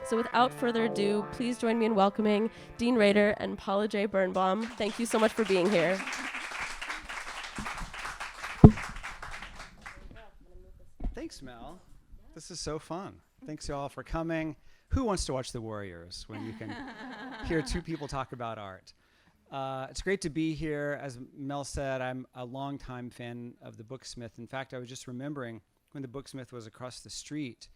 So without further ado, please join me in welcoming Dean Rader and Paula J. Birnbaum. Thank you so much for being here. Thanks, Mel. This is so fun. Thanks, y'all, for coming. Who wants to watch the Warriors when you can hear two people talk about art? It's great to be here. As Mel said, I'm a longtime fan of the Booksmith. In fact, I was just remembering when the Booksmith was across the street,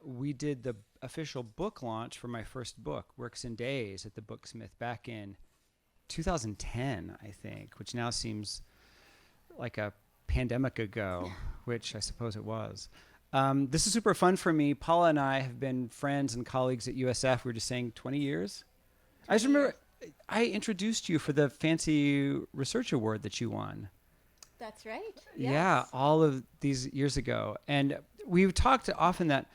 we did the official book launch for my first book, Works in Days, at the Booksmith back in 2010, I think, which now seems like a pandemic ago, which I suppose it was. This is super fun for me. Paula and I have been friends and colleagues at USF. We were just saying 20 years. I just remember I introduced you for the fancy research award that you won. That's right. Yeah, Yes. all of these years ago. And we've talked often that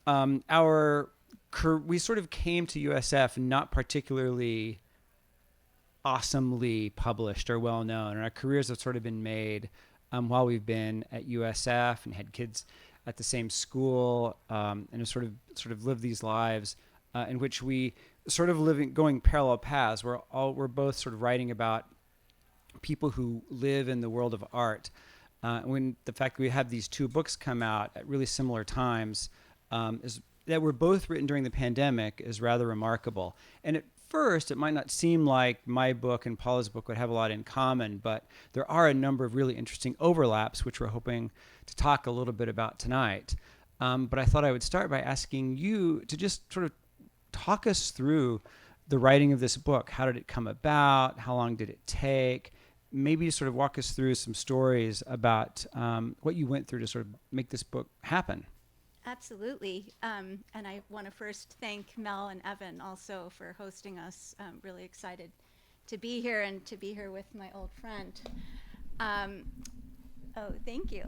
we sort of came to USF not particularly awesomely published or well known, and our careers have sort of been made while we've been at USF and had kids at the same school, and have sort of lived these lives in which we sort of going parallel paths. We're both sort of writing about people who live in the world of art. When the fact that we have these two books come out at really similar times, is that were both written during the pandemic is rather remarkable. And at first, it might not seem like my book and Paula's book would have a lot in common, but there are a number of really interesting overlaps, which we're hoping to talk a little bit about tonight. But I thought I would start by asking you to just sort of talk us through the writing of this book. How did it come about? How long did it take? Maybe sort of walk us through some stories about what you went through to sort of make this book happen. Absolutely. And I want to first thank Mel and Evan also for hosting us. Really excited to be here and to be here with my old friend. Thank you.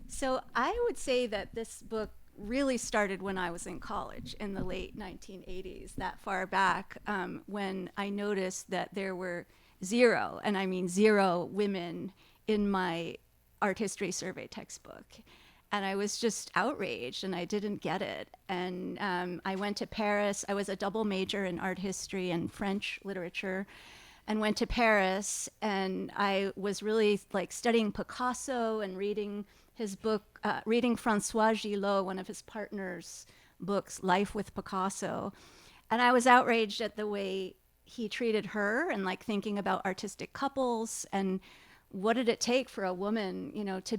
So I would say that this book really started when I was in college in the late 1980s, that far back, when I noticed that there were zero, and I mean zero, women in my art history survey textbook. And I was just outraged, and I didn't get it. And I went to Paris. I was a double major in art history and French literature, and went to Paris. And I was really like studying Picasso and reading his book, reading Francois Gillot, one of his partners' books, Life with Picasso. And I was outraged at the way he treated her, and like thinking about artistic couples and what did it take for a woman, to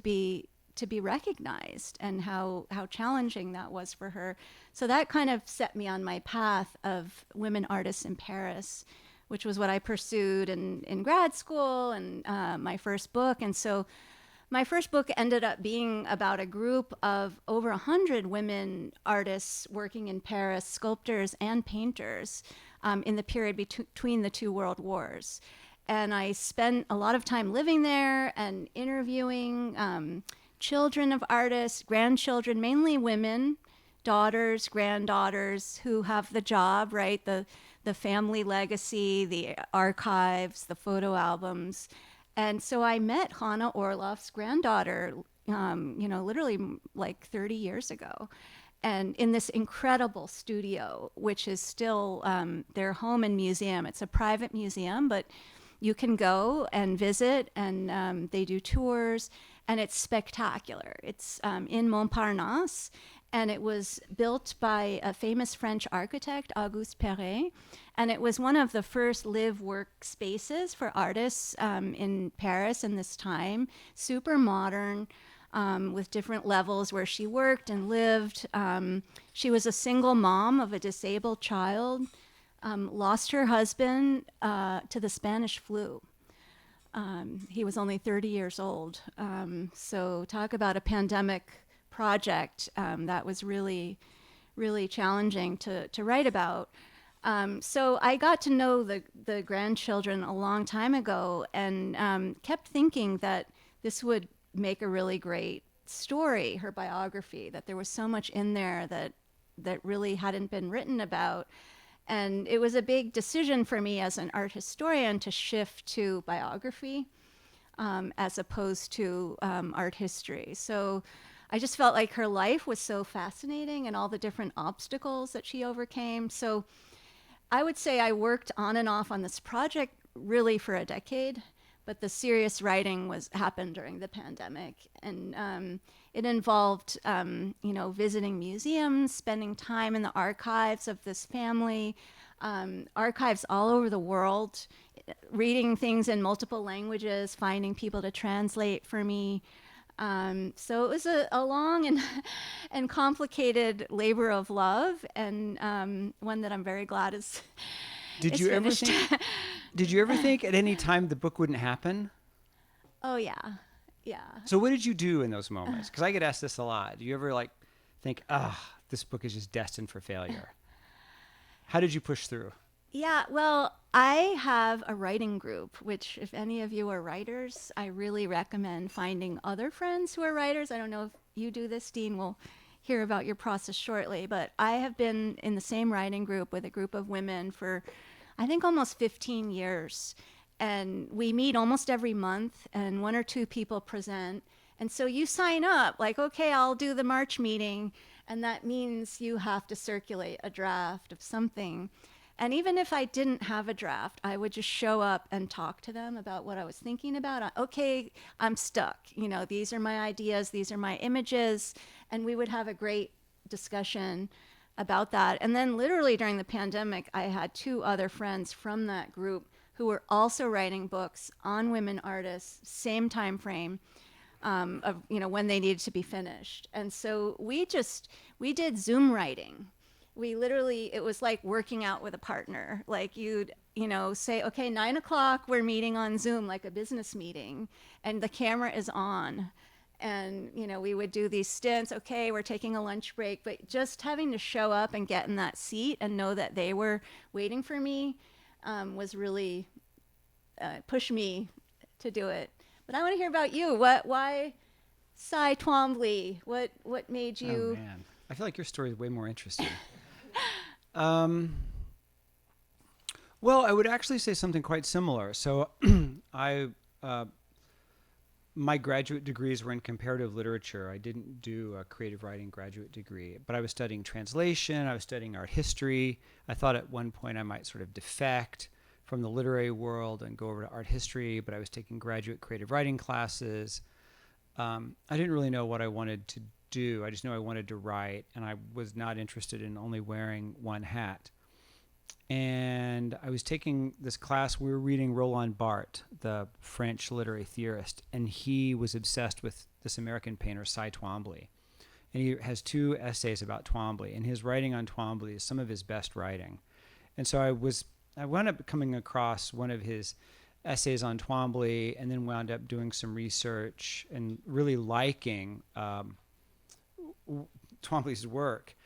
be recognized, and how challenging that was for her. So that kind of set me on my path of women artists in Paris, which was what I pursued in grad school and my first book. And so my first book ended up being about a group of over 100 women artists working in Paris, sculptors and painters, in the period between the two world wars. And I spent a lot of time living there and interviewing children of artists, grandchildren, mainly women, daughters, granddaughters who have the job, right? The family legacy, the archives, the photo albums. And so I met Chana Orloff's granddaughter, literally like 30 years ago. And in this incredible studio, which is still their home and museum. It's a private museum, but you can go and visit, and they do tours, and it's spectacular. It's in Montparnasse, and it was built by a famous French architect, Auguste Perret, and it was one of the first live-work spaces for artists in Paris in this time, super modern, with different levels where she worked and lived. She was a single mom of a disabled child, lost her husband to the Spanish flu. He was only 30 years old. So talk about a pandemic project that was really, really challenging to write about. So I got to know the grandchildren a long time ago, and kept thinking that this would make a really great story, her biography, that there was so much in there that really hadn't been written about. And it was a big decision for me as an art historian to shift to biography as opposed to art history. So I just felt like her life was so fascinating and all the different obstacles that she overcame. So I would say I worked on and off on this project really for a decade, but the serious writing happened during the pandemic, and it involved visiting museums, spending time in the archives of this family, archives all over the world, reading things in multiple languages, finding people to translate for me. So it was a long and complicated labor of love, and one that I'm very glad is. Did you ever think at any time the book wouldn't happen? Oh yeah. So what did you do in those moments? Because I get asked this a lot. Do you ever think, this book is just destined for failure? How did you push through? Yeah, well, I have a writing group, which if any of you are writers, I really recommend finding other friends who are writers. I don't know if you do this, Dean. We'll hear about your process shortly. But I have been in the same writing group with a group of women for, I think, almost 15 years. And we meet almost every month, and 1 or 2 people present. And so you sign up, okay, I'll do the March meeting. And that means you have to circulate a draft of something. And even if I didn't have a draft, I would just show up and talk to them about what I was thinking about. Okay, I'm stuck. These are my ideas. These are my images. And we would have a great discussion about that. And then literally during the pandemic, I had 2 other friends from that group who were also writing books on women artists, same time frame of when they needed to be finished. And so we did Zoom writing. It was like working out with a partner. You'd, say, okay, 9 o'clock, we're meeting on Zoom, like a business meeting, and the camera is on. And, we would do these stints. Okay, we're taking a lunch break, but just having to show up and get in that seat and know that they were waiting for me was really pushed me to do it. But I want to hear about you. Why Cy Twombly? What made you? Oh man, I feel like your story is way more interesting. Well, I would actually say something quite similar. So my graduate degrees were in comparative literature. I didn't do a creative writing graduate degree, but I was studying translation. I was studying art history. I thought at one point I might sort of defect from the literary world and go over to art history, but I was taking graduate creative writing classes. I didn't really know what I wanted to do. I just knew I wanted to write, and I was not interested in only wearing one hat. And I was taking this class. We were reading Roland Barthes, the French literary theorist, and he was obsessed with this American painter, Cy Twombly. And he has 2 essays about Twombly, and his writing on Twombly is some of his best writing. And so I wound up coming across one of his essays on Twombly, and then wound up doing some research and really liking Twombly's work.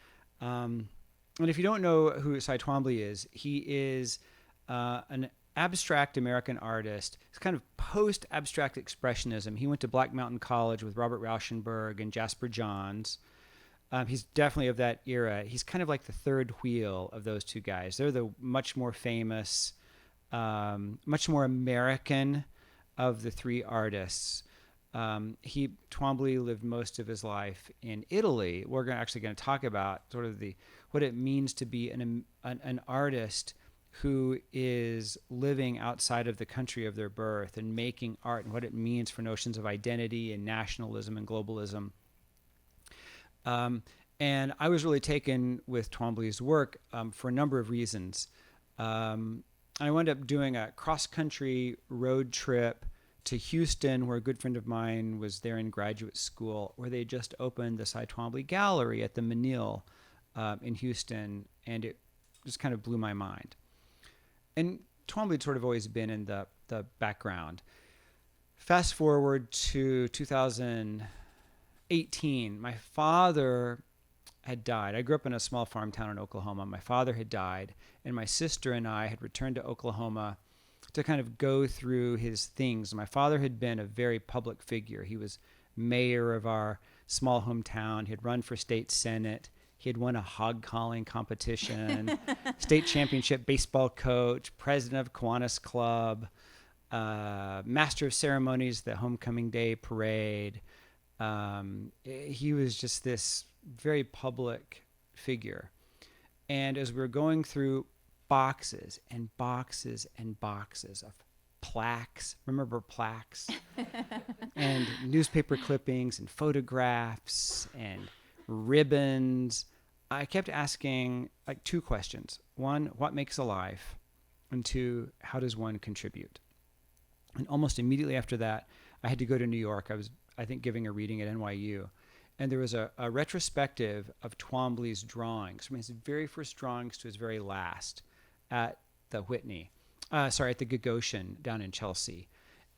And if you don't know who Cy Twombly is, he is an abstract American artist. It's kind of post-abstract expressionism. He went to Black Mountain College with Robert Rauschenberg and Jasper Johns. He's definitely of that era. He's kind of like the third wheel of those 2 guys. They're the much more famous, much more American of the 3 artists. Twombly lived most of his life in Italy. We're actually going to talk about sort of what it means to be an artist who is living outside of the country of their birth and making art, and what it means for notions of identity and nationalism and globalism. And I was really taken with Twombly's work for a number of reasons. I wound up doing a cross-country road trip to Houston, where a good friend of mine was there in graduate school, where they just opened the Cy Twombly Gallery at the Menil in Houston, and it just kind of blew my mind. And Twombly had sort of always been in the background. Fast forward to 2018, my father had died. I grew up in a small farm town in Oklahoma. My father had died, and my sister and I had returned to Oklahoma to kind of go through his things. My father had been a very public figure. He was mayor of our small hometown. He had run for state senate. He had won a hog calling competition, state championship baseball coach, president of Kiwanis Club, master of ceremonies, the homecoming day parade. He was just this very public figure. And as we were going through boxes and boxes and boxes of plaques, remember plaques? And newspaper clippings and photographs and ribbons, I kept asking like two questions. One, what makes a life? And two, how does one contribute? And almost immediately after that, I had to go to New York. I was, I think, giving a reading at NYU. And there was a retrospective of Twombly's drawings, from his very first drawings to his very last, at the Whitney, at the Gagosian down in Chelsea.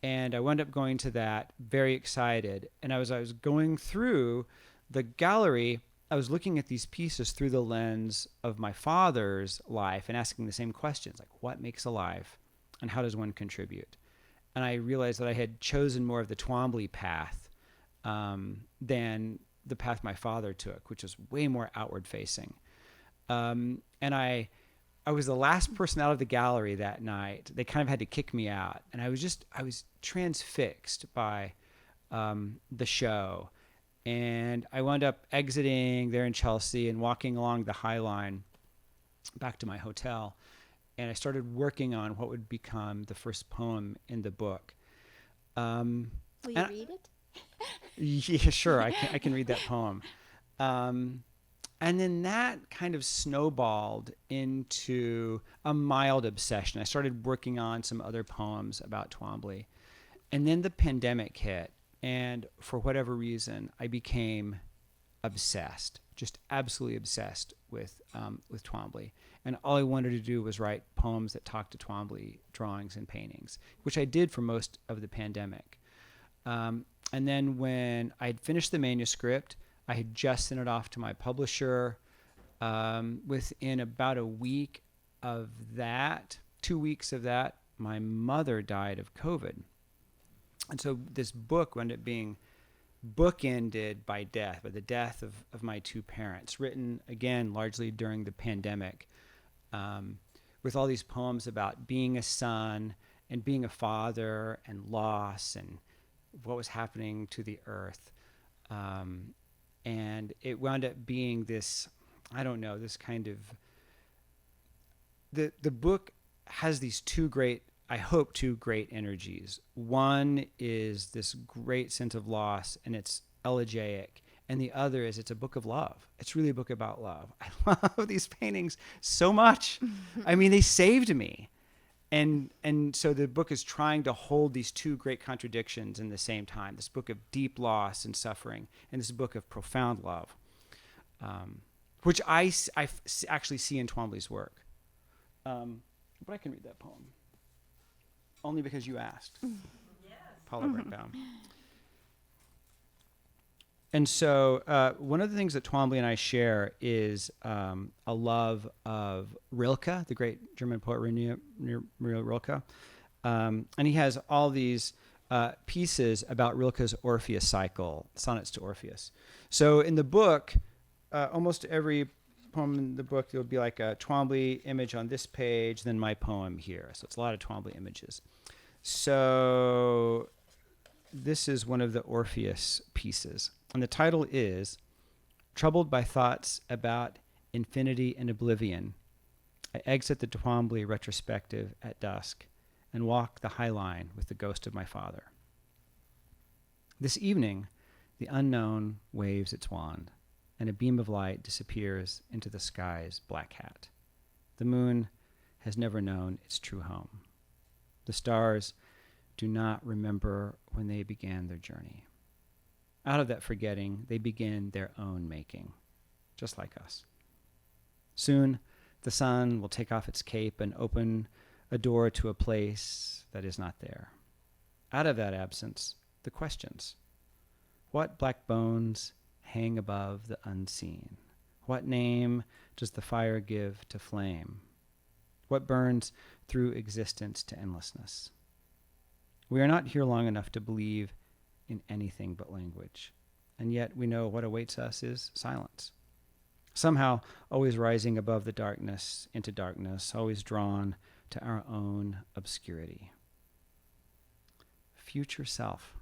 And I wound up going to that, very excited. And I was going through the gallery, I was looking at these pieces through the lens of my father's life and asking the same questions, like what makes a life and how does one contribute? And I realized that I had chosen more of the Twombly path than the path my father took, which was way more outward facing. And I was the last person out of the gallery that night. They kind of had to kick me out. And I was transfixed by the show. And I wound up exiting there in Chelsea and walking along the High Line back to my hotel. And I started working on what would become the first poem in the book. Will you read it? Yeah, sure. I can read that poem. And then that kind of snowballed into a mild obsession. I started working on some other poems about Twombly. And then the pandemic hit. And for whatever reason, I became obsessed, just absolutely obsessed with Twombly. And all I wanted to do was write poems that talked to Twombly drawings and paintings, which I did for most of the pandemic. And then when I'd finished the manuscript, I had just sent it off to my publisher. Within about a week of that, 2 weeks of that, my mother died of COVID. And so this book wound up being bookended by death, by the death of my two parents, written, again, largely during the pandemic, with all these poems about being a son and being a father and loss and what was happening to the earth. And it wound up being this, I don't know, this kind of, the book has these two great energies. One is this great sense of loss, and it's elegiac. And the other is it's a book of love. It's really a book about love. I love these paintings so much. I mean, they saved me. And so the book is trying to hold these two great contradictions in the same time, this book of deep loss and suffering, and this book of profound love, which I actually see in Twombly's work. But I can read that poem. Only because you asked. Yes. Paula Birnbaum. And so one of the things that Twombly and I share is a love of Rilke, the great German poet Maria Rilke. And he has all these pieces about Rilke's Orpheus cycle, sonnets to Orpheus. So in the book, almost every poem in the book, there would be like a Twombly image on this page, then my poem here. So it's a lot of Twombly images. So this is one of the Orpheus pieces. And the title is Troubled by Thoughts About Infinity and Oblivion. I exit the Twombly retrospective at dusk and walk the High Line with the ghost of my father. This evening, the unknown waves its wand, and a beam of light disappears into the sky's black hat. The moon has never known its true home. The stars do not remember when they began their journey. Out of that forgetting, they begin their own making, just like us. Soon, the sun will take off its cape and open a door to a place that is not there. Out of that absence, the questions. What black bones hang above the unseen? What name does the fire give to flame? What burns through existence to endlessness? We are not here long enough to believe in anything but language, and yet we know what awaits us is silence. Somehow, always rising above the darkness into darkness, always drawn to our own obscurity. Future self,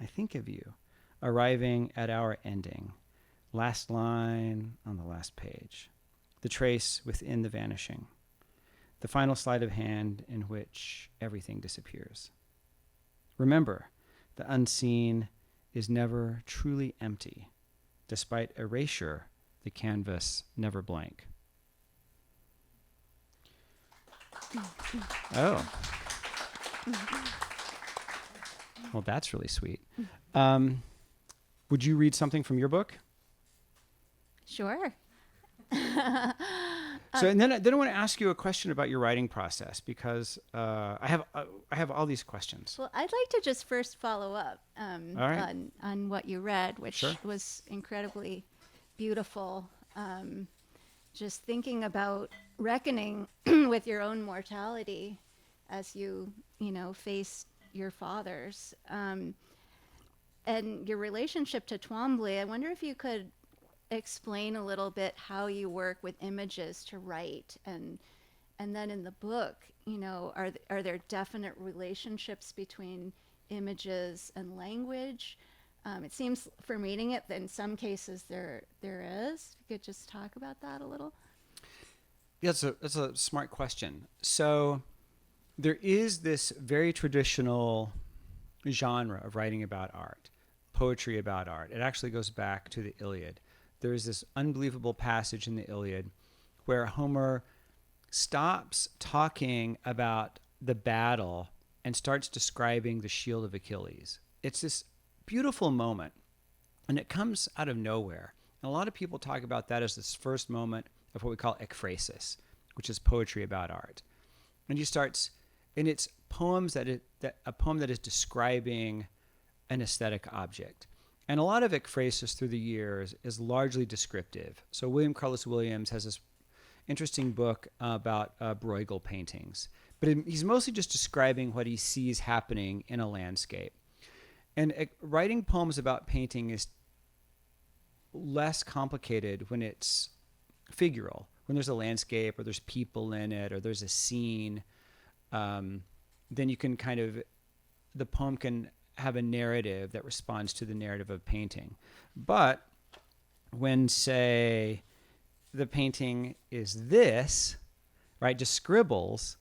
I think of you. arriving at our ending. Last line on the last page. The trace within the vanishing. The final sleight of hand in which everything disappears. Remember, the unseen is never truly empty. Despite erasure, the canvas never blank. Oh. Well, that's really sweet. Would you read something from your book? Sure. So, and then I want to ask you a question about your writing process, because I have all these questions. Well, I'd like to just first follow up All right. on what you read, which Sure. was incredibly beautiful. Just thinking about reckoning with your own mortality as you face your father's, and your relationship to Twombly. I wonder if you could explain a little bit how you work with images to write, and then in the book, are there definite relationships between images and language? It seems from reading it that in some cases there is. If you could just talk about that a little. Yeah, that's a smart question. So there is this very traditional genre of writing about art, poetry about art. It actually goes back to the Iliad. There is this unbelievable passage in the Iliad where Homer stops talking about the battle and starts describing the shield of Achilles. It's this beautiful moment, and it comes out of nowhere. And a lot of people talk about that as this first moment of what we call ekphrasis, which is poetry about art. And he starts, and it's poems a poem that is describing an aesthetic object. And a lot of ekphrasis through the years is largely descriptive. So William Carlos Williams has this interesting book about Bruegel paintings. But he's mostly just describing what he sees happening in a landscape. And writing poems about painting is less complicated when it's figural, when there's a landscape or there's people in it or there's a scene. Then you can the poem can have a narrative that responds to the narrative of painting. But when, say, the painting is this, right, just scribbles,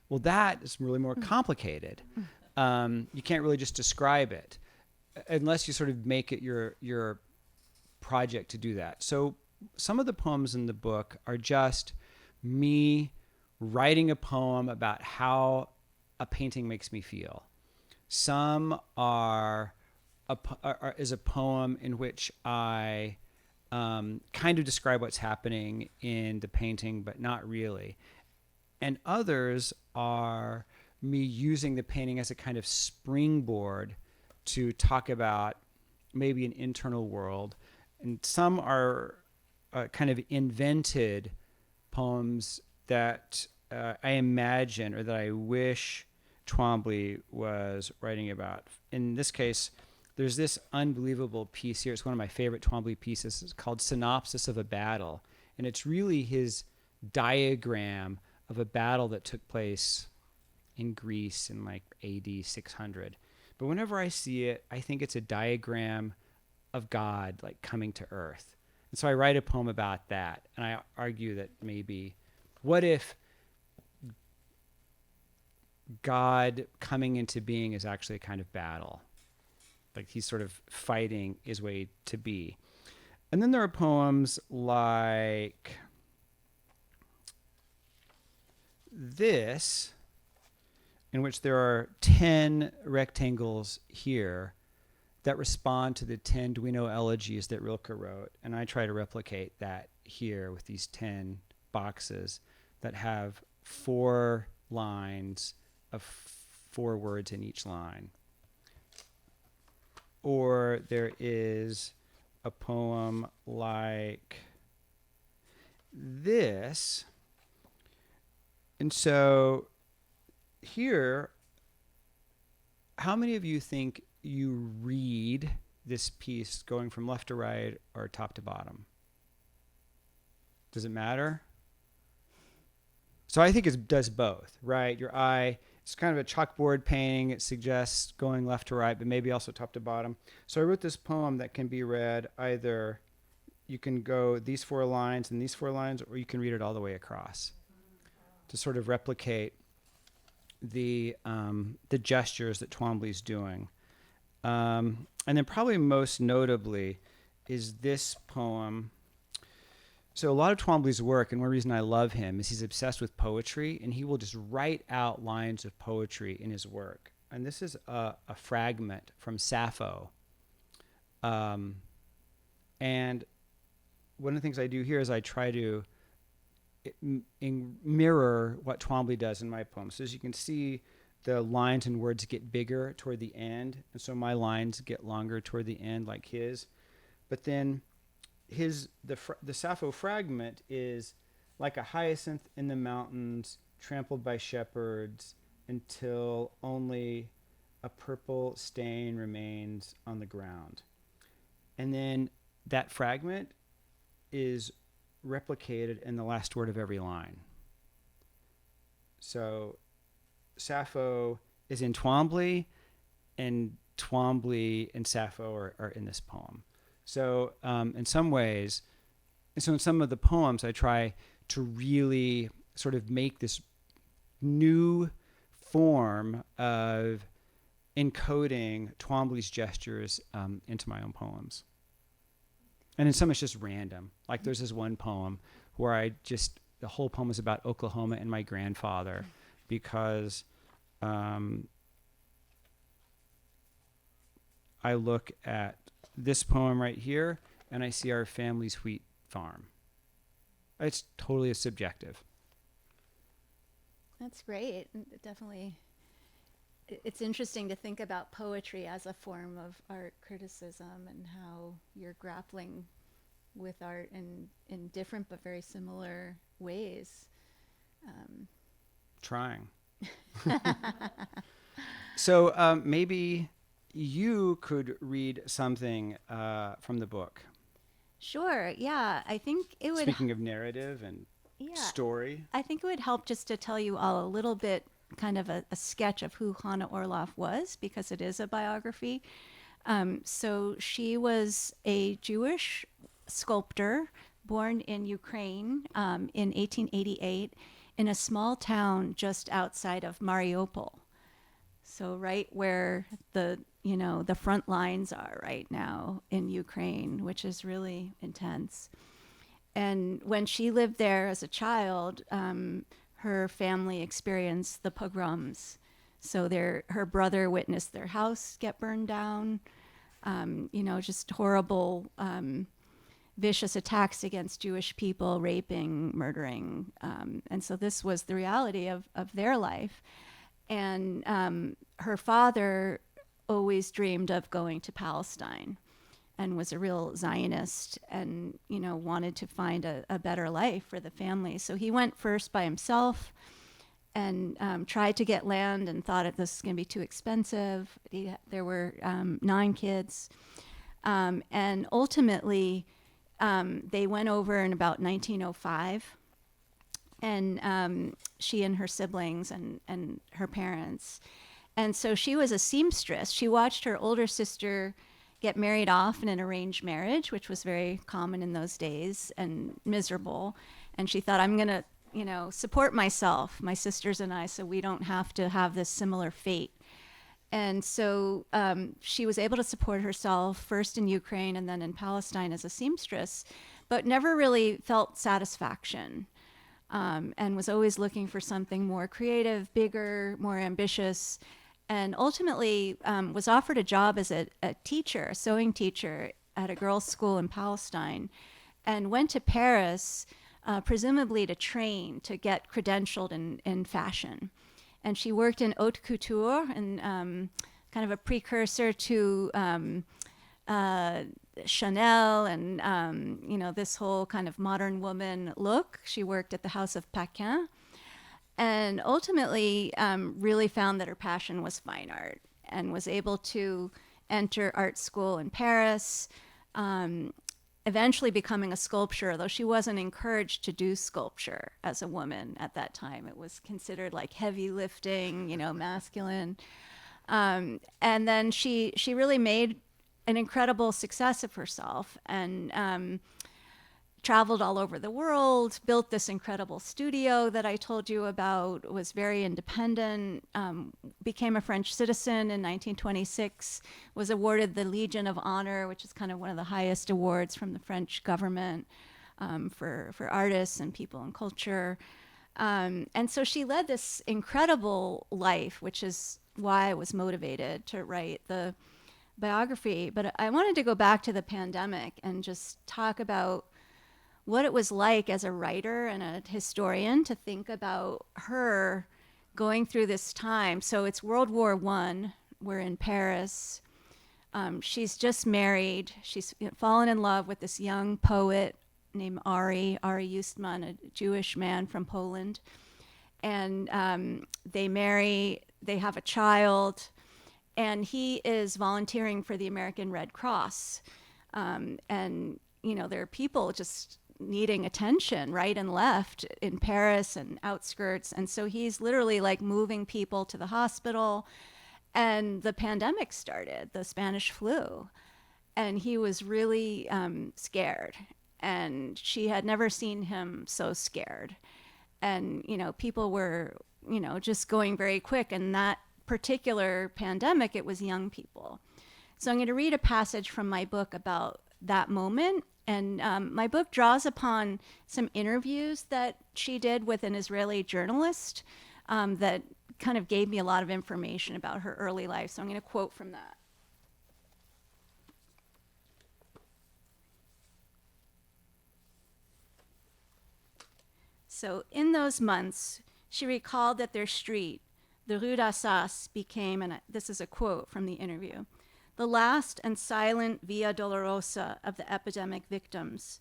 well, that is really more complicated. You can't really just describe it unless you sort of make it your project to do that. So some of the poems in the book are just me writing a poem about how a painting makes me feel. Some is a poem in which I kind of describe what's happening in the painting, but not really. And others are me using the painting as a kind of springboard to talk about maybe an internal world. And some are kind of invented poems that I imagine or that I wish Twombly was writing about. In this case, there's this unbelievable piece here. It's one of my favorite Twombly pieces. It's called Synopsis of a Battle. And it's really his diagram of a battle that took place in Greece in like AD 600. But whenever I see it, I think it's a diagram of God like coming to earth. And so I write a poem about that. And I argue that maybe, what if God coming into being is actually a kind of battle? Like he's sort of fighting his way to be. And then there are poems like this, in which there are 10 rectangles here that respond to the 10 Duino elegies that Rilke wrote. And I try to replicate that here with these 10 boxes that have 4 lines of 4 words in each line. Or there is a poem like this. And so here, how many of you think you read this piece going from left to right or top to bottom? Does it matter? So I think it does both, right? Your eye It's kind of a chalkboard painting. It suggests going left to right, but maybe also top to bottom. So I wrote this poem that can be read either, you can go these 4 lines and these 4 lines, or you can read it all the way across to sort of replicate the gestures that Twombly's doing. And then probably most notably is this poem. So a lot of Twombly's work, and one reason I love him, is he's obsessed with poetry, and he will just write out lines of poetry in his work. And this is a fragment from Sappho. And one of the things I do here is I try to mirror what Twombly does in my poems. So as you can see, the lines and words get bigger toward the end, and so my lines get longer toward the end like his. But then the Sappho fragment is like a hyacinth in the mountains, trampled by shepherds, until only a purple stain remains on the ground. And then that fragment is replicated in the last word of every line. So Sappho is in Twombly, and Twombly and Sappho are in this poem. So in some ways, so in some of the poems, I try to really sort of make this new form of encoding Twombly's gestures into my own poems. And in some, it's just random. Like there's this one poem where the whole poem is about Oklahoma and my grandfather, because I look at this poem right here and I see our family's wheat farm. It's totally subjective. That's great. Definitely. It's interesting to think about poetry as a form of art criticism, and how you're grappling with art in different but very similar ways. Trying. So maybe you could read something from the book. Sure. Yeah. I think it would. Speaking of narrative and story. I think it would help just to tell you all a little bit, kind of a sketch of who Chana Orloff was, because it is a biography. So she was a Jewish sculptor born in Ukraine in 1888 in a small town just outside of Mariupol. So right where the front lines are right now in Ukraine, which is really intense. And when she lived there as a child, her family experienced the pogroms. So her brother witnessed their house get burned down, just horrible, vicious attacks against Jewish people, raping, murdering. And so this was the reality of their life. And her father always dreamed of going to Palestine, and was a real Zionist, and wanted to find a better life for the family. So he went first by himself and tried to get land, and thought this was going to be too expensive. There were 9 kids. And ultimately, they went over in about 1905. And she and her siblings and her parents. And so she was a seamstress. She watched her older sister get married off in an arranged marriage, which was very common in those days and miserable. And she thought, I'm going to, support myself, my sisters and I, so we don't have to have this similar fate. And so she was able to support herself first in Ukraine and then in Palestine as a seamstress, but never really felt satisfaction. And was always looking for something more creative, bigger, more ambitious, and ultimately was offered a job as a teacher, a sewing teacher at a girls' school in Palestine, and went to Paris, presumably to train, to get credentialed in fashion. And she worked in haute couture, and kind of a precursor to Chanel and this whole kind of modern woman look. She worked at the House of Paquin, and ultimately really found that her passion was fine art, and was able to enter art school in Paris, eventually becoming a sculptor, though she wasn't encouraged to do sculpture as a woman at that time. It was considered like heavy lifting, masculine. And then she really made an incredible success of herself, and traveled all over the world, built this incredible studio that I told you about, was very independent, became a French citizen in 1926, was awarded the Legion of Honor, which is kind of one of the highest awards from the French government for artists and people in culture. And so she led this incredible life, which is why I was motivated to write the biography. But I wanted to go back to the pandemic and just talk about what it was like as a writer and a historian to think about her going through this time. So it's World War I. We're in Paris. She's just married. She's fallen in love with this young poet named Ari Eustman, a Jewish man from Poland. And they marry, they have a child, and he is volunteering for the American Red Cross. And, there are people just needing attention right and left in Paris and outskirts. And so he's literally like moving people to the hospital. And the pandemic started, the Spanish flu. And he was really scared. And she had never seen him so scared. And, people were, just going very quick. And that particular pandemic, it was young people. So I'm going to read a passage from my book about that moment. And my book draws upon some interviews that she did with an Israeli journalist that kind of gave me a lot of information about her early life. So I'm going to quote from that. So in those months, she recalled that their street, the Rue d'Assas, became, and this is a quote from the interview, the last and silent Via Dolorosa of the epidemic victims.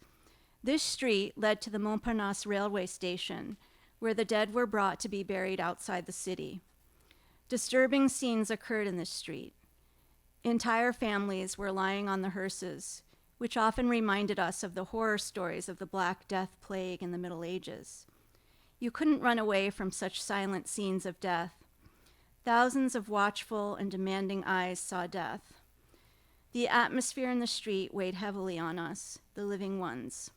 This street led to the Montparnasse railway station, where the dead were brought to be buried outside the city. Disturbing scenes occurred in this street. Entire families were lying on the hearses, which often reminded us of the horror stories of the Black Death plague in the Middle Ages. You couldn't run away from such silent scenes of death. Thousands of watchful and demanding eyes saw death. The atmosphere in the street weighed heavily on us, the living ones.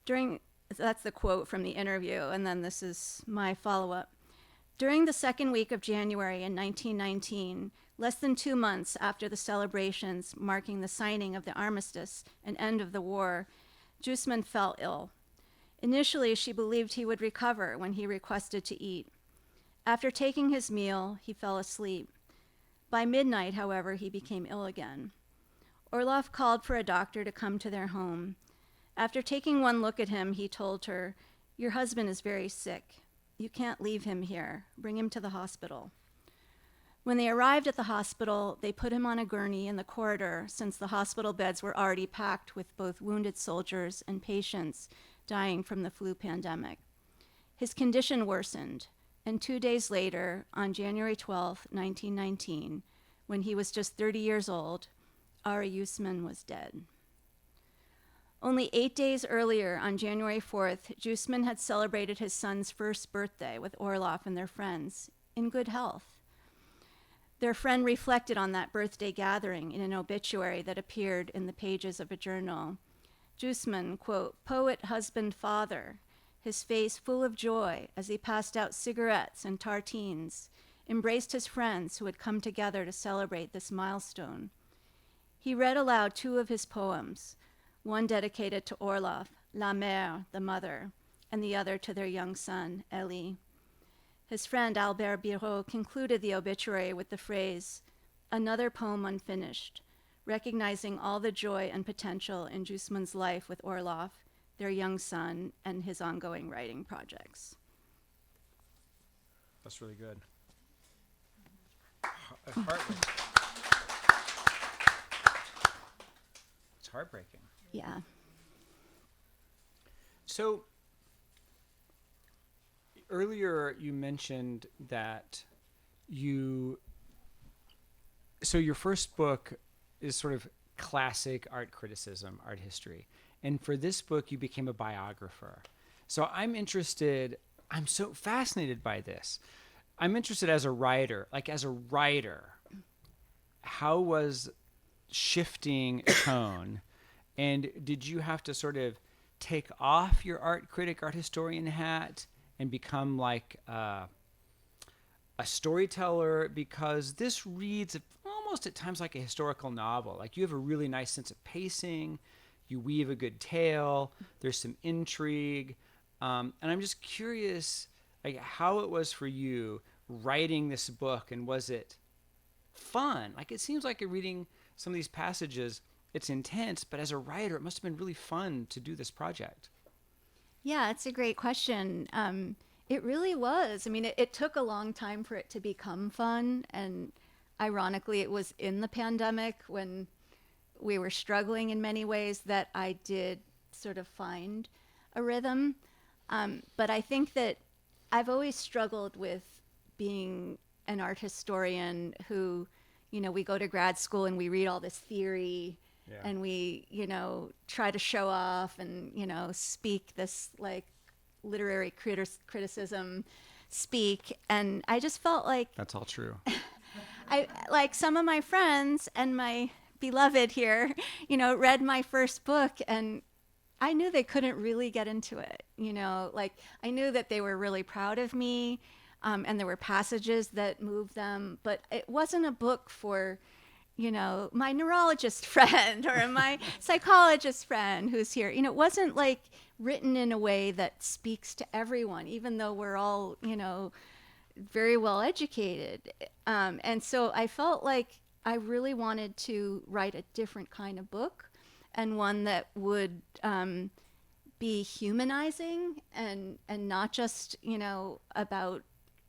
That's the quote from the interview, and then this is my follow-up. During the second week of January in 1919, less than 2 months after the celebrations marking the signing of the armistice and end of the war, Eustman fell ill. Initially, she believed he would recover when he requested to eat. After taking his meal, he fell asleep. By midnight, however, he became ill again. Orloff called for a doctor to come to their home. After taking one look at him, he told her, "Your husband is very sick. You can't leave him here. Bring him to the hospital." When they arrived at the hospital, they put him on a gurney in the corridor, since the hospital beds were already packed with both wounded soldiers and patients dying from the flu pandemic. His condition worsened, and 2 days later, on January 12, 1919, when he was just 30 years old, Ari Eustman was dead. Only 8 days earlier, on January 4th, Eustman had celebrated his son's first birthday with Orloff and their friends, in good health. Their friend reflected on that birthday gathering in an obituary that appeared in the pages of a journal. Eustman, quote, "Poet, husband, father, his face full of joy as he passed out cigarettes and tartines, embraced his friends who had come together to celebrate this milestone. He read aloud 2 of his poems, one dedicated to Orloff, La Mère, the mother, and the other to their young son, Elie. His friend Albert Birot concluded the obituary with the phrase, 'Another poem unfinished,' recognizing all the joy and potential in Eustman's life with Orloff, their young son, and his ongoing writing projects." That's really good. Heartbreaking. It's heartbreaking. Yeah. So earlier you mentioned that your first book is sort of classic art criticism, art history. And for this book, you became a biographer. So I'm so fascinated by this. I'm interested as a writer, how was shifting tone? And did you have to sort of take off your art critic, art historian hat and become like a storyteller? Because this reads almost at times like a historical novel. Like you have a really nice sense of pacing. You weave a good tale. There's some intrigue. And I'm just curious like how it was for you writing this book, and was it fun? Like it seems like reading some of these passages, it's intense, but as a writer, it must have been really fun to do this project. Yeah, it's a great question. It really was. I mean, it took a long time for it to become fun. And ironically, it was in the pandemic when we were struggling in many ways that I did sort of find a rhythm. But I think that I've always struggled with being an art historian who, we go to grad school and we read all this theory. Yeah. And we, try to show off and, speak this like literary criticism speak. And I just felt like that's all true. I like some of my friends and my beloved here, read my first book and I knew they couldn't really get into it. Like I knew that they were really proud of me. And there were passages that moved them, but it wasn't a book for, my neurologist friend or my psychologist friend who's here. It wasn't like written in a way that speaks to everyone, even though we're all, very well educated. And so I felt like I really wanted to write a different kind of book, and one that would be humanizing and not just, about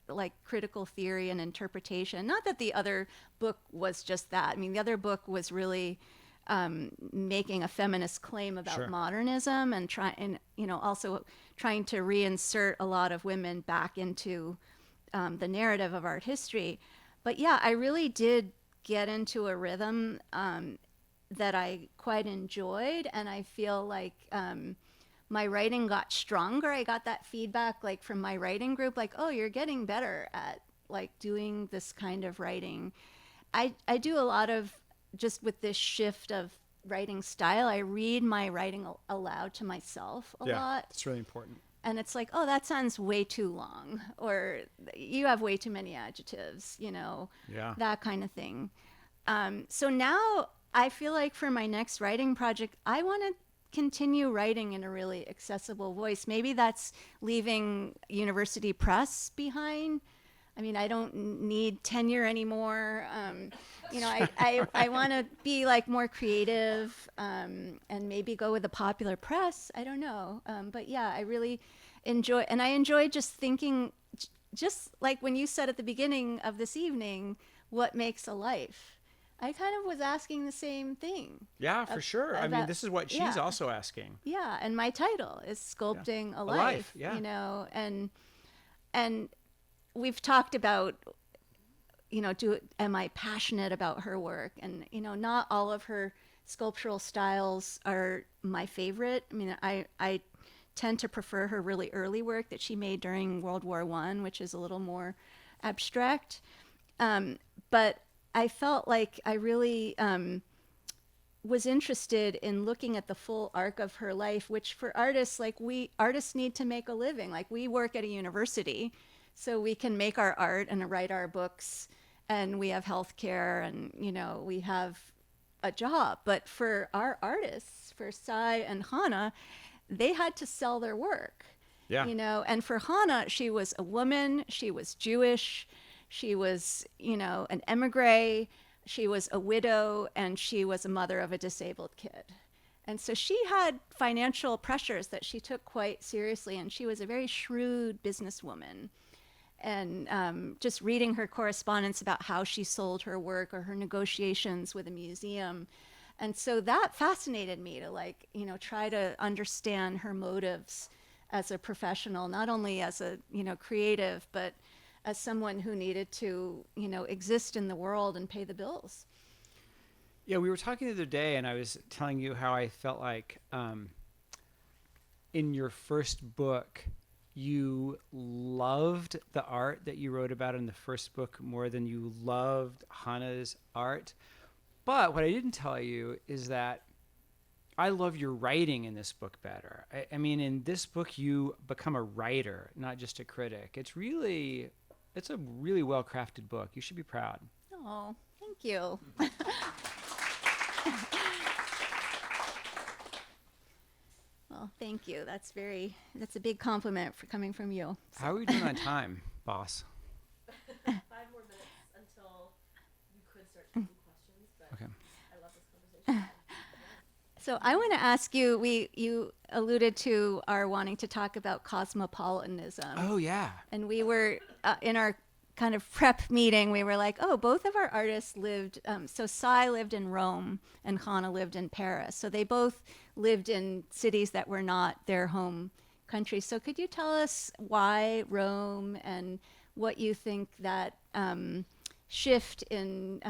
like critical theory and interpretation. Not that the other book was just that. I mean, the other book was really making a feminist claim about Sure. modernism and also trying to reinsert a lot of women back into the narrative of art history. But yeah, I really did get into a rhythm that I quite enjoyed, and I feel like my writing got stronger. I got that feedback like from my writing group, like, oh, you're getting better at like doing this kind of writing. I do a lot of, just with this shift of writing style, I read my writing aloud to myself a lot. It's really important. And it's like, oh, that sounds way too long, or you have way too many adjectives, that kind of thing. So now I feel like for my next writing project, I want to continue writing in a really accessible voice. Maybe that's leaving university press behind. I mean, I don't need tenure anymore. I want to be like more creative and maybe go with the popular press. I don't know. But yeah, I really enjoy just thinking, just like when you said at the beginning of this evening, what makes a life? I kind of was asking the same thing. Yeah, for sure. I mean, this is what she's also asking. Yeah, and my title is Sculpting a Life. Yeah. And we've talked about, am I passionate about her work? And, not all of her sculptural styles are my favorite. I mean, I tend to prefer her really early work that she made during World War I, which is a little more abstract. But I felt like I really was interested in looking at the full arc of her life, which for artists, like artists need to make a living. Like we work at a university, so we can make our art and write our books, and we have healthcare, and we have a job. But for our artists, for Cy and Chana, they had to sell their work. Yeah. And for Chana, she was a woman, she was Jewish, she was, an emigre, she was a widow, and she was a mother of a disabled kid. And so she had financial pressures that she took quite seriously, and she was a very shrewd businesswoman. And just reading her correspondence about how she sold her work or her negotiations with a museum. And so that fascinated me to try to understand her motives as a professional, not only as a, creative, but as someone who needed to, exist in the world and pay the bills. Yeah, we were talking the other day, and I was telling you how I felt like in your first book, you loved the art that you wrote about in the first book more than you loved Hannah's art. But what I didn't tell you is that I love your writing in this book better. I mean, in this book, you become a writer, not just a critic. It's a really well-crafted book. You should be proud. Oh, thank you. Well, thank you. That's a big compliment for coming from you. So. How are we doing on time, boss? 5 more minutes until you could start taking questions, but Okay. I love this conversation. So I want to ask you, you alluded to our wanting to talk about cosmopolitanism. Oh, yeah. And we were, in our kind of prep meeting, we were like, oh, both of our artists lived, so Cy lived in Rome and Chana lived in Paris. So they both lived in cities that were not their home countries. So could you tell us why Rome and what you think that shift in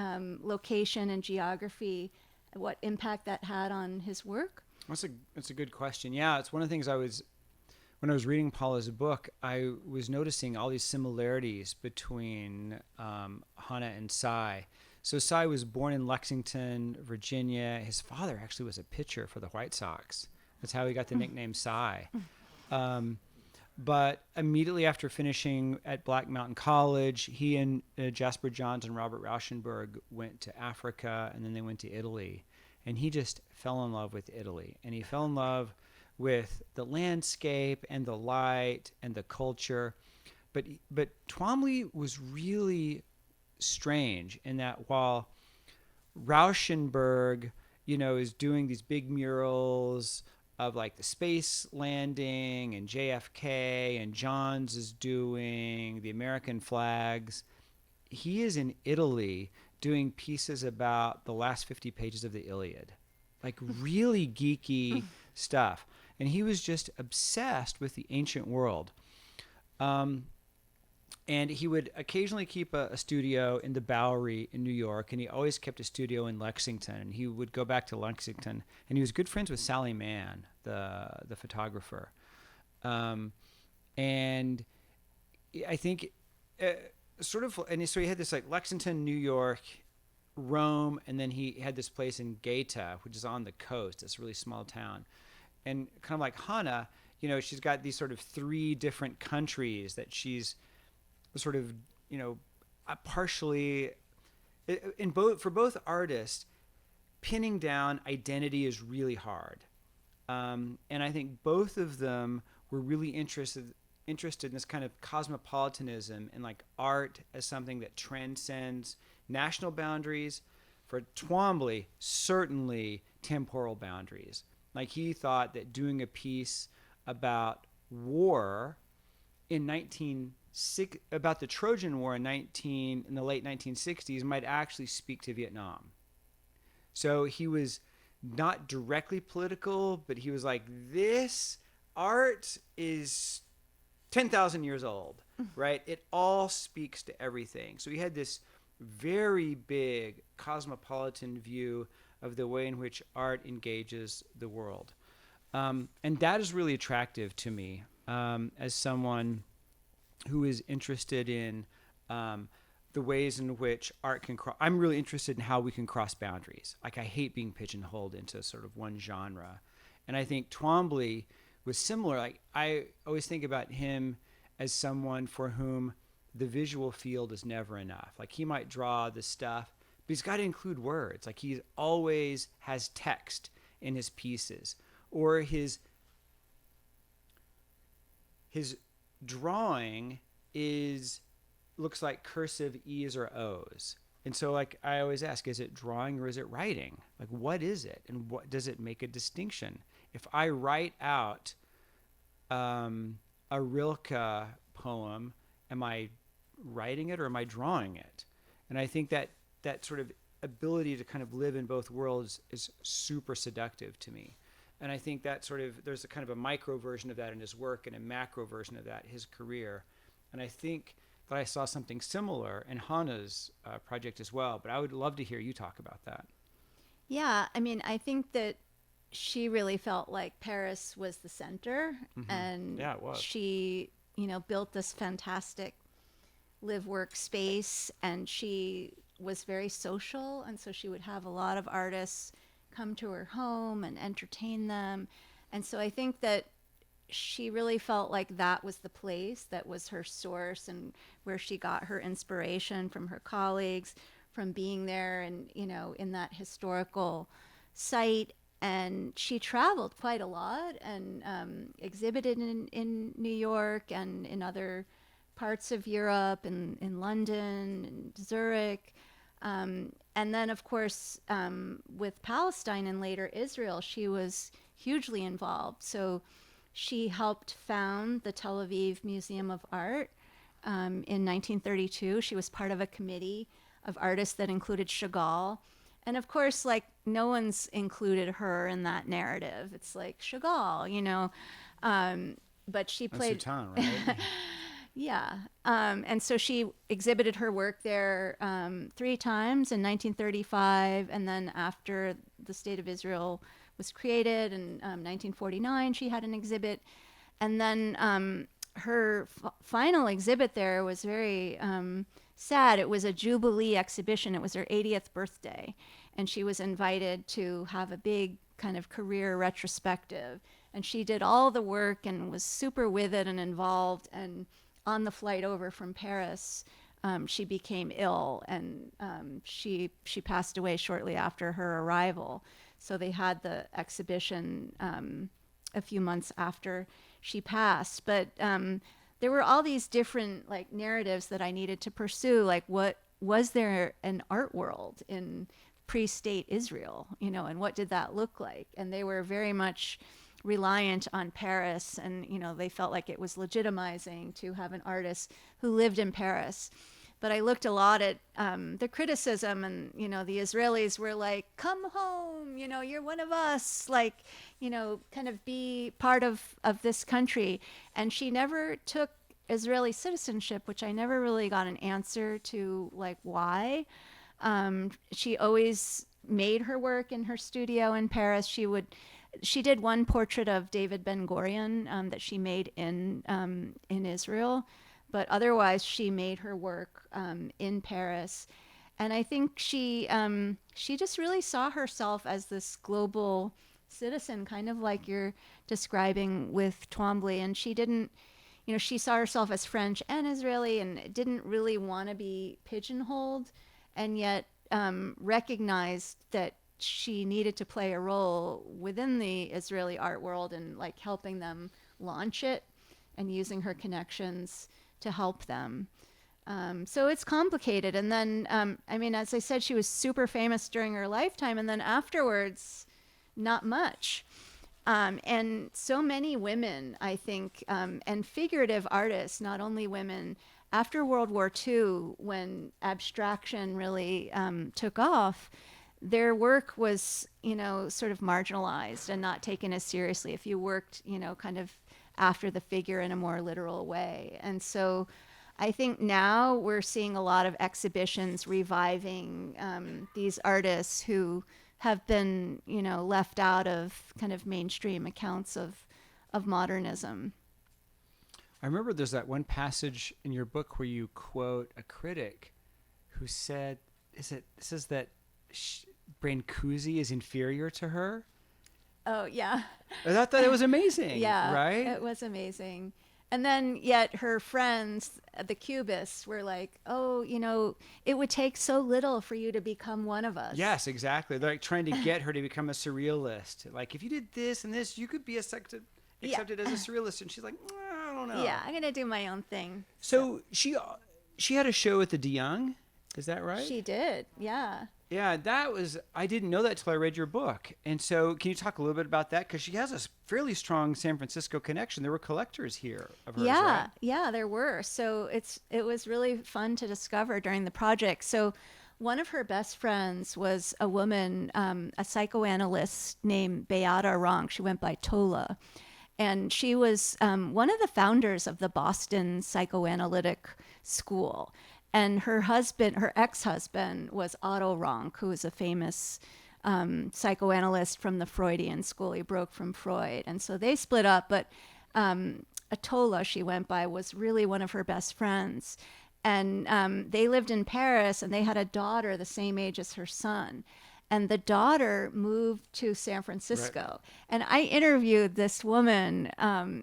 location and geography, what impact that had on his work? That's a good question. Yeah, it's one of the things when I was reading Paula's book, I was noticing all these similarities between Hannah and Cy. So Cy was born in Lexington, Virginia. His father actually was a pitcher for the White Sox. That's how he got the nickname Cy. But immediately after finishing at Black Mountain College, he and Jasper Johns and Robert Rauschenberg went to Africa, and then they went to Italy. And he just fell in love with Italy. And he fell in love with the landscape and the light and the culture. But Twombly was really strange in that while Rauschenberg, is doing these big murals of like the space landing and JFK, and Johns is doing the American flags, he is in Italy doing pieces about the last 50 pages of the Iliad, like really geeky stuff. And he was just obsessed with the ancient world. And he would occasionally keep a studio in the Bowery in New York, and he always kept a studio in Lexington. And he would go back to Lexington, and he was good friends with Sally Mann, the photographer. And I think and so he had this like Lexington, New York, Rome, and then he had this place in Gaeta, which is on the coast. It's a really small town. And kind of like Hannah, she's got these sort of 3 different countries that she's sort of, partially for both artists, pinning down identity is really hard. And I think both of them were really interested in this kind of cosmopolitanism and like art as something that transcends national boundaries. For Twombly, certainly temporal boundaries. Like he thought that doing a piece about war about the Trojan War in the late 1960s might actually speak to Vietnam. So he was not directly political, but he was like, this art is 10,000 years old, right? It all speaks to everything. So he had this very big cosmopolitan view of the way in which art engages the world. And that is really attractive to me as someone who is interested in the ways in which art can cross. I'm really interested in how we can cross boundaries. Like I hate being pigeonholed into sort of one genre. And I think Twombly was similar. Like I always think about him as someone for whom the visual field is never enough. Like he might draw the stuff, but he's got to include words. Like he always has text in his pieces, or his drawing looks like cursive E's or O's. And so like I always ask, is it drawing or is it writing? Like what is it? And what does it make a distinction? If I write out a Rilke poem, am I writing it or am I drawing it? And I think that sort of ability to kind of live in both worlds is super seductive to me. And I think that there's a kind of a micro version of that in his work and a macro version of that, his career. And I think that I saw something similar in Hannah's project as well, but I would love to hear you talk about that. Yeah, I mean, I think that she really felt like Paris was the center, and Yeah, it was. she, built this fantastic live work space, and she was very social, and so she would have a lot of artists come to her home and entertain them. And so I think that she really felt like that was the place that was her source and where she got her inspiration from her colleagues, from being there and, in that historical site. And she traveled quite a lot and exhibited in New York and in other parts of Europe and in London and Zurich. And then, of course, with Palestine and later Israel, she was hugely involved. So she helped found the Tel Aviv Museum of Art in 1932. She was part of a committee of artists that included Chagall. And of course, like, no one's included her in that narrative. It's like Chagall. But she played. Sultan, right? Yeah. And so she exhibited her work there 3 times in 1935. And then after the State of Israel was created in 1949, she had an exhibit. And then her final exhibit there was very sad. It was a Jubilee exhibition. It was her 80th birthday. And she was invited to have a big kind of career retrospective. And she did all the work and was super with it and involved. And on the flight over from Paris, she became ill, and she passed away shortly after her arrival. So they had the exhibition a few months after she passed. But there were all these different like narratives that I needed to pursue. Like, what was there an art world in pre-state Israel, and what did that look like? And they were very much reliant on Paris, and they felt like it was legitimizing to have an artist who lived in Paris. But I looked a lot at the criticism, and the Israelis were like, "Come home, you're one of us, like, kind of be part of this country." And she never took Israeli citizenship, which I never really got an answer to, like, why. She always made her work in her studio in Paris. She did one portrait of David Ben Gurion that she made in Israel, but otherwise she made her work in Paris. And I think she just really saw herself as this global citizen, kind of like you're describing with Twombly. And she didn't, she saw herself as French and Israeli and didn't really want to be pigeonholed, and yet recognized that she needed to play a role within the Israeli art world and like helping them launch it and using her connections to help them. So it's complicated. And then, I mean, as I said, she was super famous during her lifetime, and then afterwards, not much. And so many women, I think, and figurative artists, not only women, after World War II, when abstraction really took off, their work was, sort of marginalized and not taken as seriously if you worked, kind of after the figure in a more literal way. And so I think now we're seeing a lot of exhibitions reviving these artists who have been, left out of kind of mainstream accounts of modernism. I remember there's that one passage in your book where you quote a critic who said, says that Brancusi is inferior to her? Oh, yeah. I thought that it was amazing. Yeah, right? It was amazing. And then yet her friends, the Cubists, were like, "Oh, it would take so little for you to become one of us." Yes, exactly. They're like trying to get her to become a surrealist. Like, if you did this and this, you could be accepted as a surrealist. And she's like, I don't know. Yeah, I'm gonna do my own thing. So she had a show at the De Young. Is that right? She did. Yeah. Yeah, I didn't know that till I read your book. And so can you talk a little bit about that? Because she has a fairly strong San Francisco connection. There were collectors here of hers, right? Yeah, there were. So it was really fun to discover during the project. So one of her best friends was a woman, a psychoanalyst named Beata Rank. She went by Tola. And she was one of the founders of the Boston Psychoanalytic School. And her ex-husband was Otto Rank, who was a famous psychoanalyst from the Freudian school. He broke from Freud. And so they split up, but Atola, she went by, was really one of her best friends. And they lived in Paris, and they had a daughter the same age as her son. And the daughter moved to San Francisco. Right. And I interviewed this woman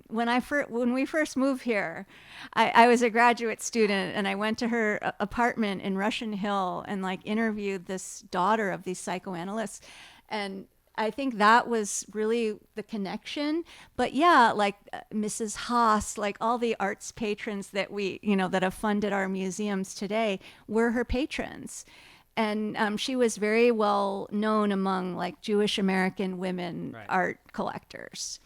when we first moved here. I was a graduate student, and I went to her apartment in Russian Hill and like interviewed this daughter of these psychoanalysts. And I think that was really the connection. But yeah, like Mrs. Haas, like all the arts patrons that that have funded our museums today were her patrons. And she was very well known among like Jewish American women right. art collectors.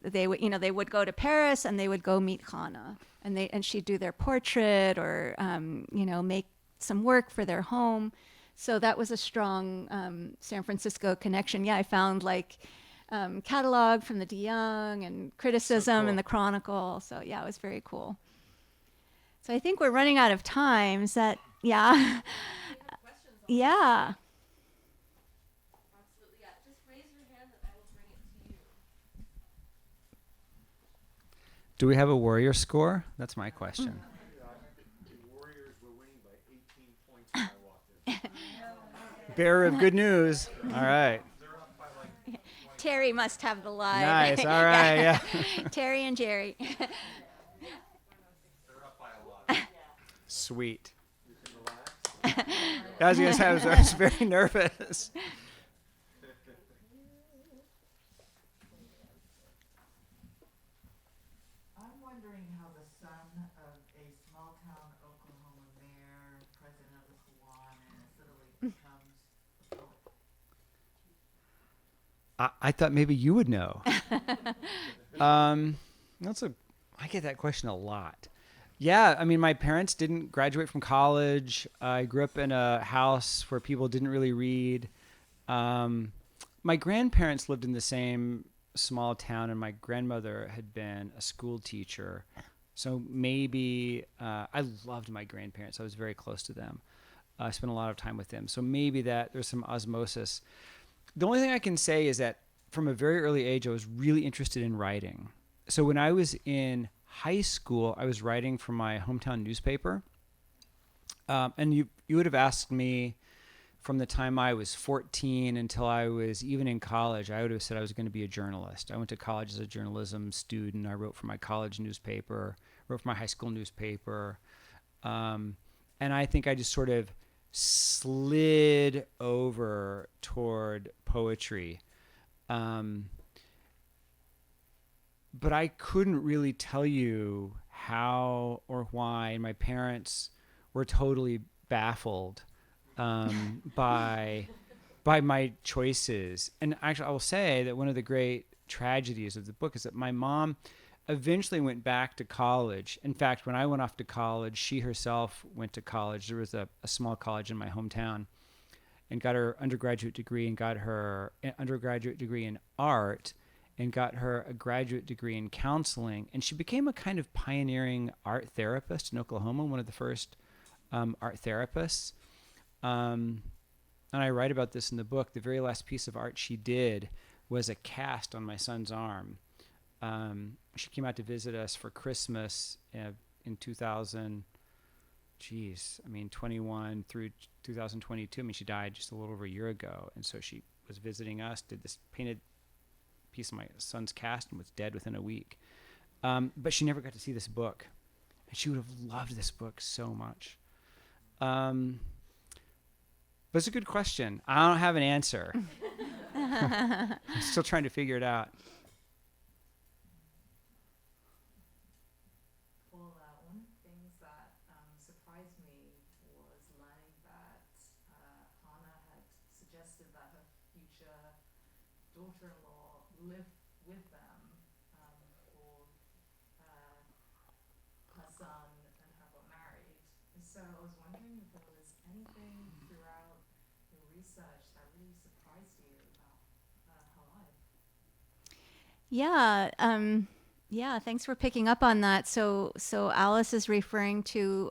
They would go to Paris and they would go meet Chana, and she'd do their portrait or make some work for their home. So that was a strong San Francisco connection. Yeah, I found like catalog from the DeYoung and criticism so cool. in the Chronicle. So yeah, it was very cool. So I think we're running out of time. Is that yeah? Yeah. Absolutely, yeah. Just raise your hand and I will bring it to you. Do we have a warrior score? That's my question. The Warriors were winning by 18 points when I walked in. Bearer of good news. All right. Terry must have the lie. Nice. All right. Yeah. Terry and Jerry. They're up by a lot. Sweet. I was very nervous. I'm wondering how the son of a small-town Oklahoma mayor, president of the Kiwanis, Italy, becomes a poet. I thought maybe you would know. I get that question a lot. Yeah, I mean, my parents didn't graduate from college. I grew up in a house where people didn't really read. My grandparents lived in the same small town, and my grandmother had been a school teacher. So maybe I loved my grandparents. I was very close to them. I spent a lot of time with them. So maybe that there's some osmosis. The only thing I can say is that from a very early age, I was really interested in writing. So when I was in high school, I was writing for my hometown newspaper. And you would have asked me from the time I was 14 until I was even in college, I would have said I was going to be a journalist. I went to college as a journalism student. I wrote for my college newspaper, wrote for my high school newspaper. And I think I just sort of slid over toward poetry. But I couldn't really tell you how or why. And my parents were totally baffled by my choices. And actually, I will say that one of the great tragedies of the book is that my mom eventually went back to college. In fact, when I went off to college, she herself went to college. There was a small college in my hometown, and got her undergraduate degree and got her undergraduate degree in art and got her a graduate degree in counseling. And she became a kind of pioneering art therapist in Oklahoma, one of the first art therapists. And I write about this in the book. The very last piece of art she did was a cast on my son's arm. She came out to visit us for Christmas in 21 through 2022. I mean, she died just a little over a year ago. And so she was visiting us, did this painted piece of my son's cast, and was dead within a week. But she never got to see this book. And she would have loved this book so much. But it's a good question. I don't have an answer. I'm still trying to figure it out. Well, one of the things that surprised me was learning that Hannah had suggested that her future daughter-in-law live with them for her son and her got married. And so I was wondering if there was anything throughout your research that really surprised you about her life. Yeah. Yeah, thanks for picking up on that. So Alice is referring to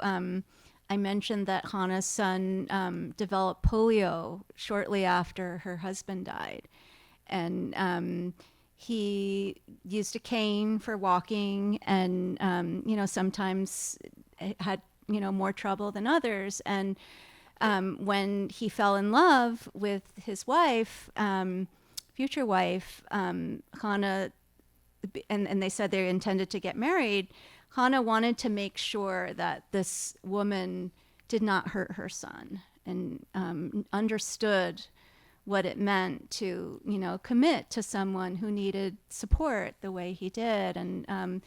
I mentioned that Chana's son developed polio shortly after her husband died. And he used a cane for walking and, sometimes had, more trouble than others. And when he fell in love with his wife, future wife, Chana, and they said they intended to get married, Chana wanted to make sure that this woman did not hurt her son and understood what it meant to, commit to someone who needed support the way he did. And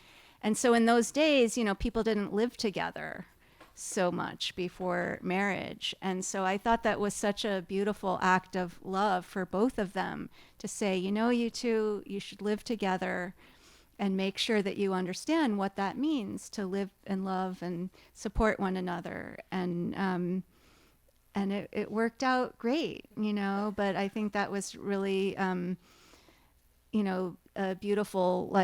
so in those days, people didn't live together so much before marriage. And so I thought that was such a beautiful act of love for both of them to say, you two, you should live together and make sure that you understand what that means to live and love and support one another. And it worked out great, but I think that was really, a beautiful,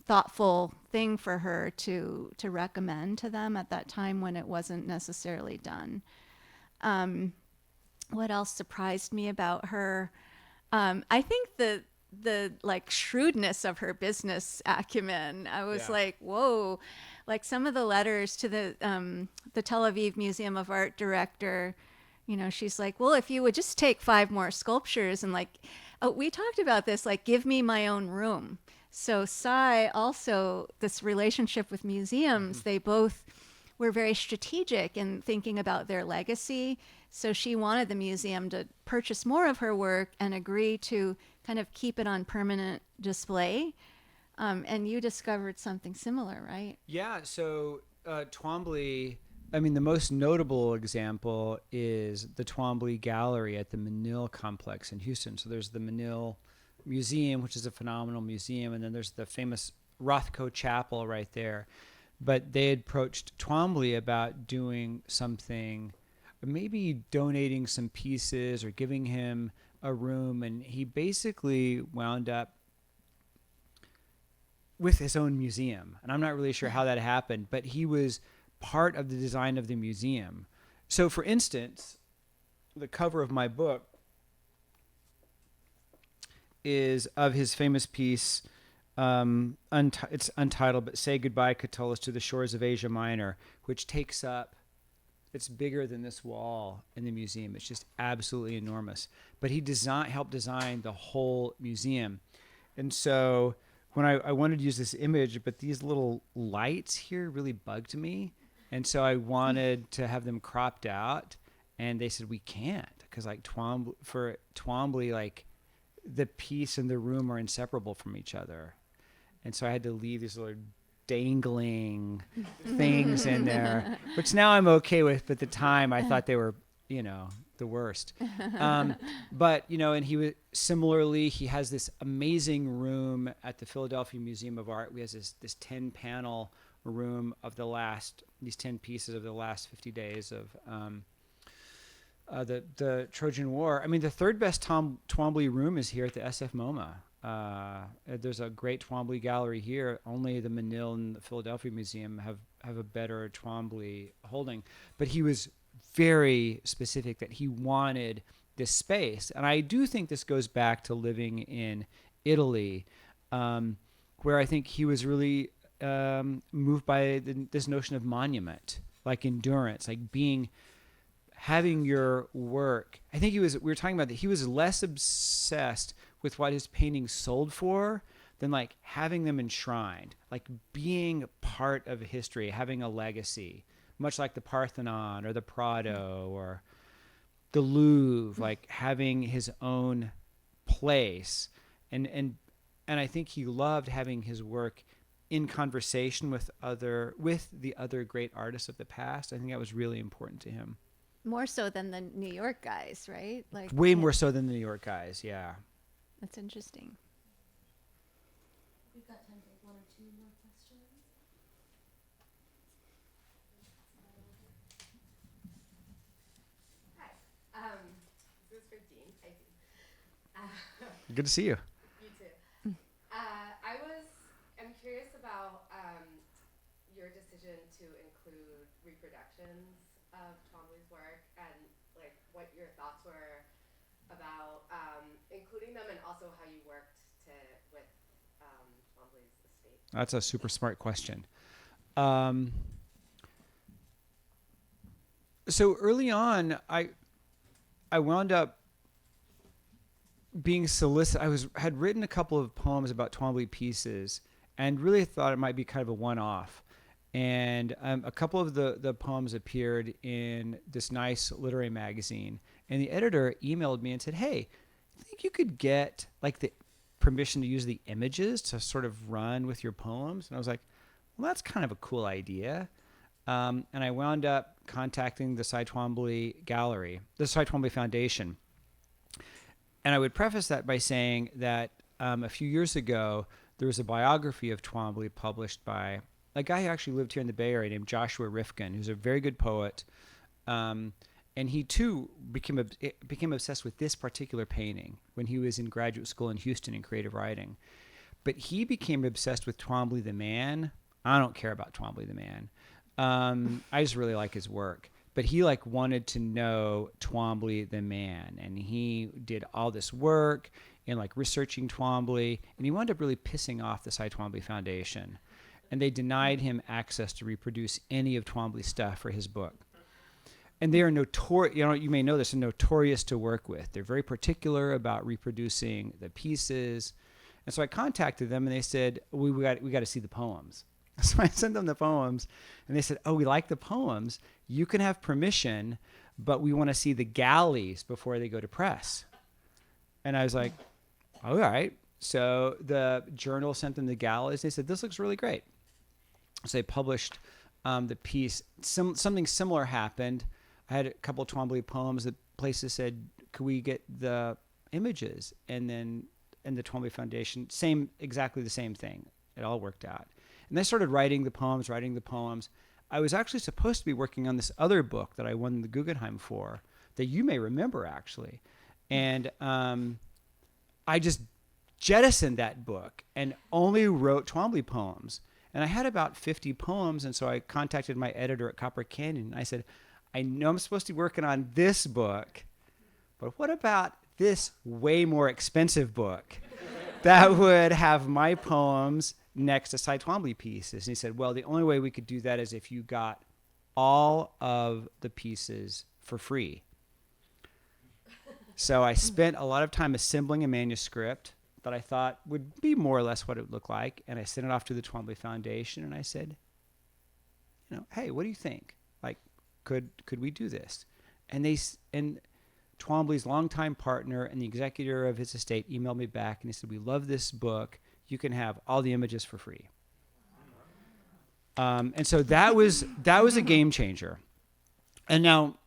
thoughtful thing for her to recommend to them at that time when it wasn't necessarily done. What else surprised me about her? I think the shrewdness of her business acumen. I was like, whoa, like some of the letters to the Tel Aviv Museum of Art director, she's like, well, if you would just take 5 more sculptures and we talked about this, give me my own room. So Cy also, this relationship with museums, they both were very strategic in thinking about their legacy. So she wanted the museum to purchase more of her work and agree to kind of keep it on permanent display. And you discovered something similar, right? Yeah, so Twombly, the most notable example is the Twombly Gallery at the Menil Complex in Houston. So there's the Menil Museum, which is a phenomenal museum, and then there's the famous Rothko Chapel right there. But they had approached Twombly about doing something, maybe donating some pieces or giving him a room, and he basically wound up with his own museum. And I'm not really sure how that happened, but he was part of the design of the museum. So for instance, the cover of my book is of his famous piece, it's untitled, but Say Goodbye, Catullus, to the Shores of Asia Minor, which takes up, it's bigger than this wall in the museum. It's just absolutely enormous. But he helped design the whole museum. And so when I wanted to use this image, but these little lights here really bugged me. And so I wanted to have them cropped out. And they said, we can't. Because for Twombly, the piece and the room are inseparable from each other. And so I had to leave these little dangling things in there, which now I'm okay with, but at the time I thought they were, the worst. But, and he has this amazing room at the Philadelphia Museum of Art. He has this 10 panel room of these 10 pieces of the last 50 days of, the Trojan War. The third best Twombly room is here at the SF MoMA. There's a great Twombly gallery here. Only the Menil and the Philadelphia Museum have a better Twombly holding. But he was very specific that he wanted this space. And I do think this goes back to living in Italy, where I think he was really moved by this notion of monument, endurance, having your work. I think we were talking about that. He was less obsessed with what his paintings sold for than having them enshrined, being part of history, having a legacy, much like the Parthenon or the Prado or the Louvre, having his own place. And I think he loved having his work in conversation with the other great artists of the past. I think that was really important to him. More so than the New York guys, right? Way more so than the New York guys, yeah. That's interesting. We've got time for 1 or 2 more questions. Hi. This is for Dean. Hi, Dean. Good to see you. You too. I'm curious about your decision to include reproduction impressions of Twombly's work and like what your thoughts were about including them, and also how you worked with Twombly's estate. That's a super smart question. So early on, I wound up being solicited. Had written a couple of poems about Twombly pieces, and really thought it might be kind of a one-off. And a couple of the poems appeared in this nice literary magazine, and the editor emailed me and said, "Hey, I think you could get like the permission to use the images to sort of run with your poems." And I was like, "Well, that's kind of a cool idea." And I wound up contacting the Cy Twombly Gallery, the Cy Twombly Foundation. And I would preface that by saying that a few years ago, there was a biography of Twombly published by a guy who actually lived here in the Bay Area named Joshua Rifkin, who's a very good poet. And he, too, became obsessed with this particular painting when he was in graduate school in Houston in creative writing. But he became obsessed with Twombly the man. I don't care about Twombly the man. I just really like his work. But he like wanted to know Twombly the man, and he did all this work in like researching Twombly, and he wound up really pissing off the Cy Twombly Foundation, and they denied him access to reproduce any of Twombly's stuff for his book. And they are notorious, you may know this, are notorious to work with. They're very particular about reproducing the pieces. And so I contacted them, and they said, we got to see the poems. So I sent them the poems, and they said, "Oh, we like the poems. You can have permission, but we want to see the galleys before they go to press." And I was like, "All right." So the journal sent them the galleys. They said, "This looks really great." So they published the piece. Something similar happened. I had a couple of Twombly poems that places said, "Could we get the images?" And then in the Twombly Foundation, exactly the same thing. It all worked out. And I started writing the poems. I was actually supposed to be working on this other book that I won the Guggenheim for, that you may remember, actually. And I just jettisoned that book and only wrote Twombly poems. And I had about 50 poems, and so I contacted my editor at Copper Canyon, and I said, "I know I'm supposed to be working on this book, but what about this way more expensive book that would have my poems next to Cy Twombly pieces?" And he said, "Well, the only way we could do that is if you got all of the pieces for free." So I spent a lot of time assembling a manuscript that I thought would be more or less what it would look like. And I sent it off to the Twombly Foundation, and I said, "Hey, what do you think? Like, could we do this?" And Twombly's longtime partner and the executor of his estate emailed me back, and he said, "We love this book. You can have all the images for free." And so that was a game changer. And now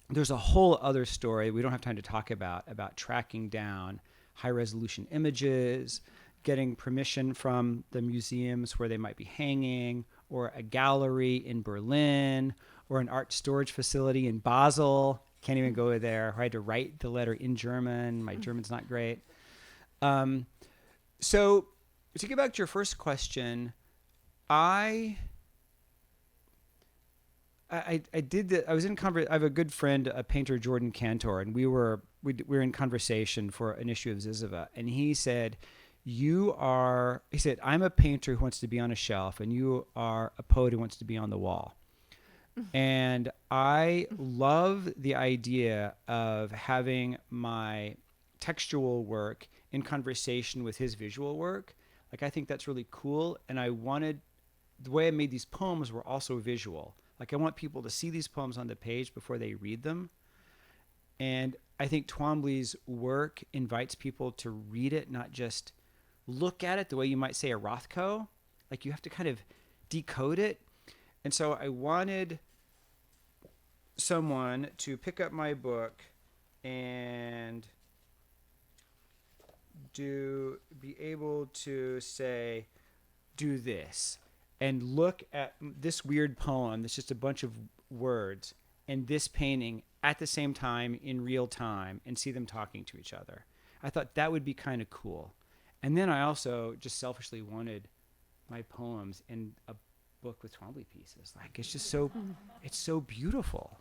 there's a whole other story we don't have time to talk about tracking down high resolution images, getting permission from the museums where they might be hanging, or a gallery in Berlin, or an art storage facility in Basel. Can't even go there. I had to write the letter in German. My German's not great. So to get back to your first question, I did that. I have a good friend, a painter, Jordan Cantor, and we were in conversation for an issue of Ziziva, and he said, "I'm a painter who wants to be on a shelf, and you are a poet who wants to be on the wall." And I love the idea of having my textual work in conversation with his visual work. Like, I think that's really cool. And the way I made these poems were also visual. Like, I want people to see these poems on the page before they read them. And I think Twombly's work invites people to read it, not just look at it the way you might say a Rothko. Like, you have to kind of decode it. And so I wanted someone to pick up my book and be able to say, "Do this," and look at this weird poem that's just a bunch of words and this painting at the same time in real time and see them talking to each other. I thought that would be kind of cool. And then I also just selfishly wanted my poems in a book with Twombly pieces. Like, it's just so, it's so beautiful.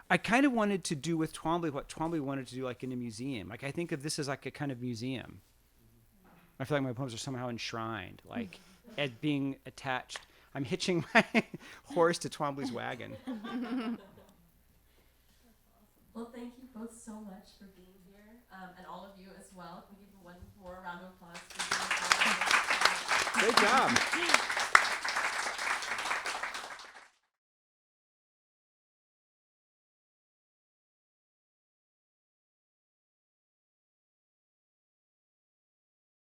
I kind of wanted to do with Twombly what Twombly wanted to do, like in a museum. Like, I think of this as like a kind of museum. I feel like my poems are somehow enshrined, like as being attached. I'm hitching my horse to Twombly's wagon. Well, thank you both so much for being here, and all of you as well. Can we give one more round of applause for being here? Great job.